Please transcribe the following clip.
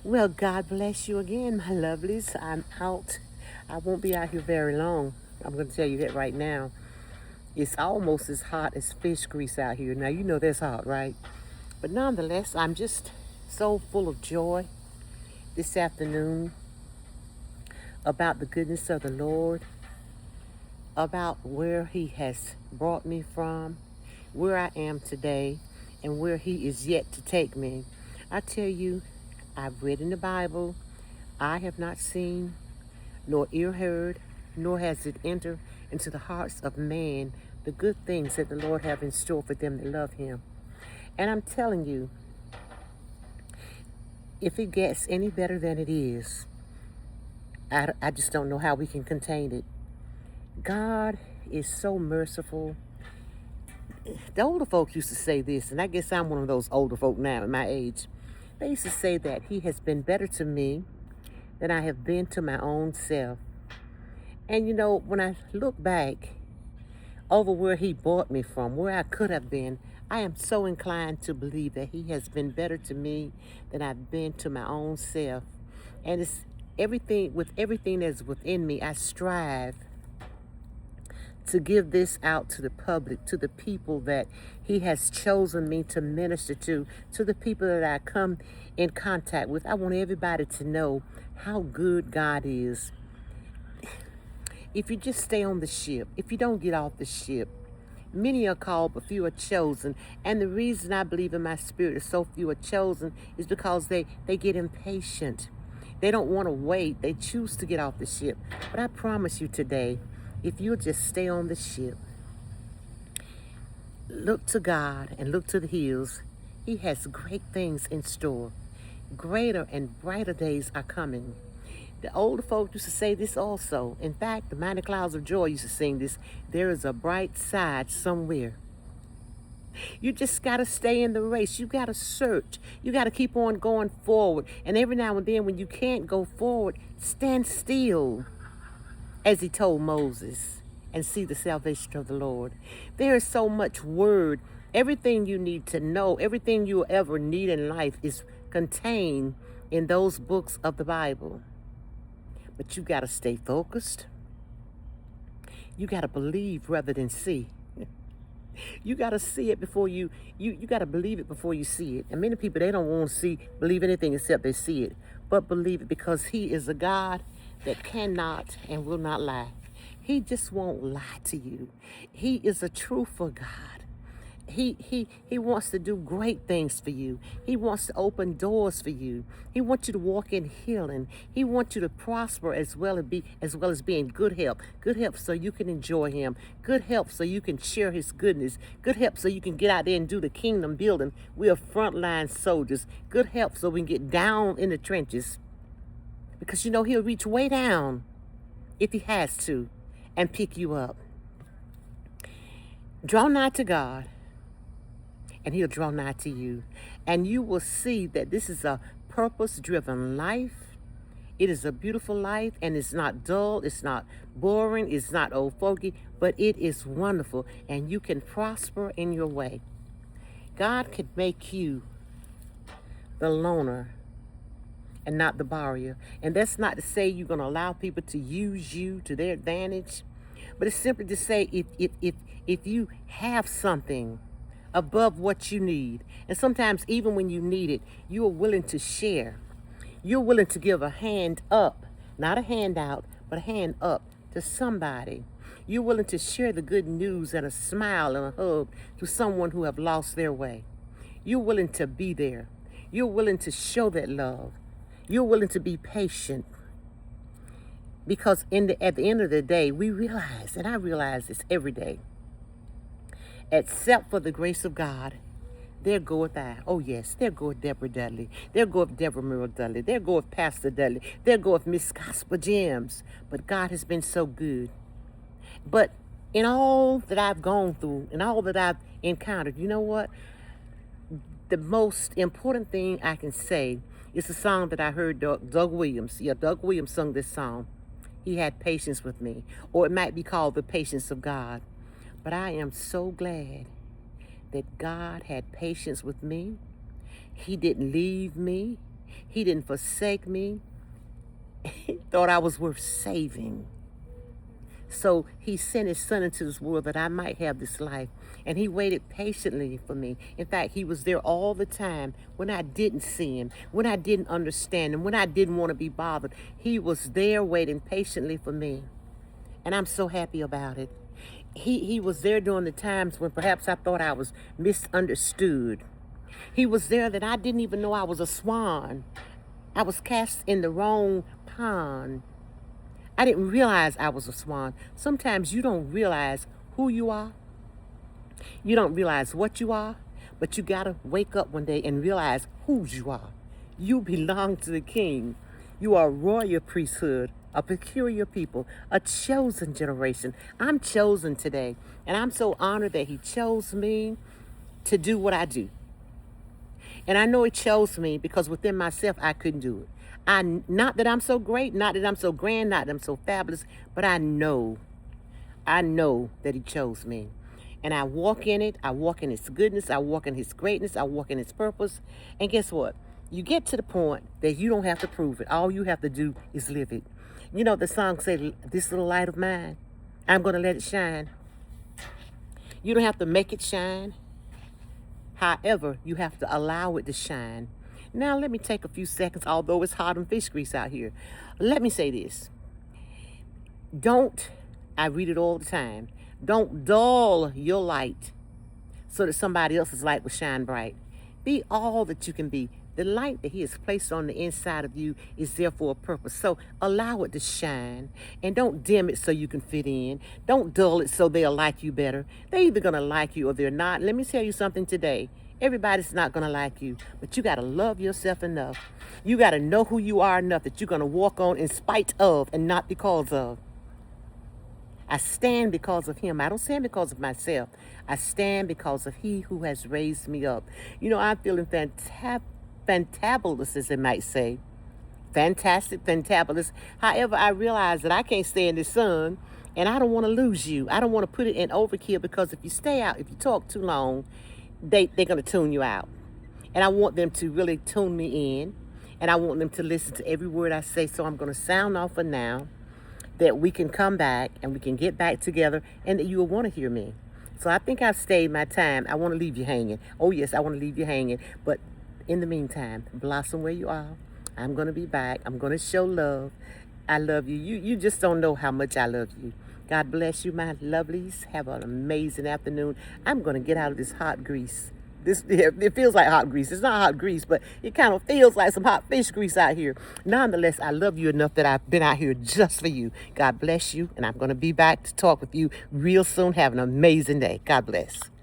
Well, God bless you again, my lovelies. I'm out. I won't be out here very long. I'm going to tell you that right now. It's almost as hot as fish grease out here. Now, you know that's hot, right? But nonetheless, I'm just so full of joy this afternoon about the goodness of the Lord, about where He has brought me from, where I am today, and where He is yet to take me. I tell you, I've read in the Bible, I have not seen, nor ear heard, nor has it entered into the hearts of man the good things that the Lord have in store for them that love Him. And I'm telling you, if it gets any better than it is, I just don't know how we can contain it. God is so merciful. The older folks used to say this, and I guess I'm one of those older folk now at my age. They used to say that He has been better to me than I have been to my own self. And you know, when I look back over where He brought me from, where I could have been, I am so inclined to believe that He has been better to me than I've been to my own self. And it's everything that's within me, I strive to give this out to the public, to the people that He has chosen me to minister to the people that I come in contact with. I want everybody to know how good God is. If you just stay on the ship, if you don't get off the ship, many are called, but few are chosen. And the reason I believe in my spirit that so few are chosen is because they get impatient. They don't want to wait. They choose to get off the ship. But I promise you today, if you'll just stay on the ship, look to God and look to the hills, He has great things in store. Greater and brighter days are coming. The older folk used to say this also. In fact, the Mighty Clouds of Joy used to sing this. There is a bright side somewhere. You just got to stay in the race. You got to search. You got to keep on going forward. And every now and then when you can't go forward, stand still, as He told Moses, and see the salvation of the Lord. There is so much word. Everything you need to know, everything you'll ever need in life is contained in those books of the Bible. But you got to stay focused. You got to believe rather than see. You got to see it before you got to believe it before you see it. And many people, they don't want to believe anything except they see it. But believe it, because He is a God that cannot and will not lie. He just won't lie to you. He is a truthful God. He wants to do great things for you. He wants to open doors for you. He wants you to walk in healing. He wants you to prosper as well as be in good health. Good health so you can enjoy Him. Good health so you can share His goodness. Good health so you can get out there and do the kingdom building. We are frontline soldiers. Good health so we can get down in the trenches. Because you know He'll reach way down if He has to and pick you up. Draw nigh to God, and He'll draw nigh to you. And you will see that this is a purpose-driven life. It is a beautiful life, and it's not dull, it's not boring, it's not old fogey, but it is wonderful, and you can prosper in your way. God can make you the loner and not the borrower. And that's not to say you're going to allow people to use you to their advantage, but it's simply to say if you have something above what you need, and sometimes even when you need it, you are willing to share. You're willing to give a hand up, not a handout, but a hand up to somebody. You're willing to share the good news and a smile and a hug to someone who have lost their way. You're willing to be there. You're willing to show that love. You're willing to be patient. Because at the end of the day, we realize, and I realize this every day, except for the grace of God, there goeth I. Oh yes, there goeth Deborah Dudley. There goeth Deborah Merle Dudley. There goeth Pastor Dudley. There goeth Miss Gospel Gems. But God has been so good. But in all that I've gone through, and all that I've encountered, you know what? The most important thing I can say is a song that I heard Doug Williams. Yeah, Doug Williams sung this song. He had patience with me. Or it might be called the patience of God. But I am so glad that God had patience with me. He didn't leave me. He didn't forsake me. He thought I was worth saving. So he sent his son into this world that I might have this life. And he waited patiently for me. In fact, he was there all the time when I didn't see him, when I didn't understand him, when I didn't want to be bothered. He was there waiting patiently for me. And I'm so happy about it. He was there during the times when perhaps I thought I was misunderstood. He was there that I didn't even know I was a swan. I was cast in the wrong pond. I didn't realize I was a swan. Sometimes you don't realize who you are. You don't realize what you are, but you got to wake up one day and realize whose you are. You belong to the King. You are a royal priesthood, a peculiar people, a chosen generation. I'm chosen today, and I'm so honored that he chose me to do what I do. And I know he chose me because within myself, I couldn't do it. Not that I'm so great, not that I'm so grand, not that I'm so fabulous, but I know that he chose me. And I walk in it. I walk in his goodness. I walk in his greatness. I walk in his purpose. And guess what? You get to the point that you don't have to prove it. All you have to do is live it. You know, the song says, this little light of mine, I'm going to let it shine. You don't have to make it shine. However, you have to allow it to shine. Now, let me take a few seconds, although it's hot and fish grease out here. Let me say this. I read it all the time, don't dull your light so that somebody else's light will shine bright. Be all that you can be. The light that he has placed on the inside of you is there for a purpose. So allow it to shine, and don't dim it so you can fit in. Don't dull it so they'll like you better. They're either going to like you or they're not. Let me tell you something today. Everybody's not going to like you, but you got to love yourself enough. You got to know who you are enough that you're going to walk on in spite of and not because of. I stand because of him. I don't stand because of myself. I stand because of he who has raised me up. You know, I'm feeling fantabulous, as they might say. Fantastic, fantabulous. However, I realize that I can't stay in the sun, and I don't want to lose you. I don't want to put it in overkill, because if you stay out, if you talk too long, they're going to tune you out. And I want them to really tune me in, and I want them to listen to every word I say. So I'm going to sound off for now, that we can come back and we can get back together, and that you will want to hear me. So I think I've stayed my time. I want to leave you hanging. Oh, yes, I want to leave you hanging. But in the meantime, blossom where you are. I'm going to be back. I'm going to show love. I love you. You just don't know how much I love you. God bless you, my lovelies. Have an amazing afternoon. I'm going to get out of this hot grease. It feels like hot grease. It's not hot grease, but it kind of feels like some hot fish grease out here. Nonetheless, I love you enough that I've been out here just for you. God bless you, and I'm going to be back to talk with you real soon. Have an amazing day. God bless.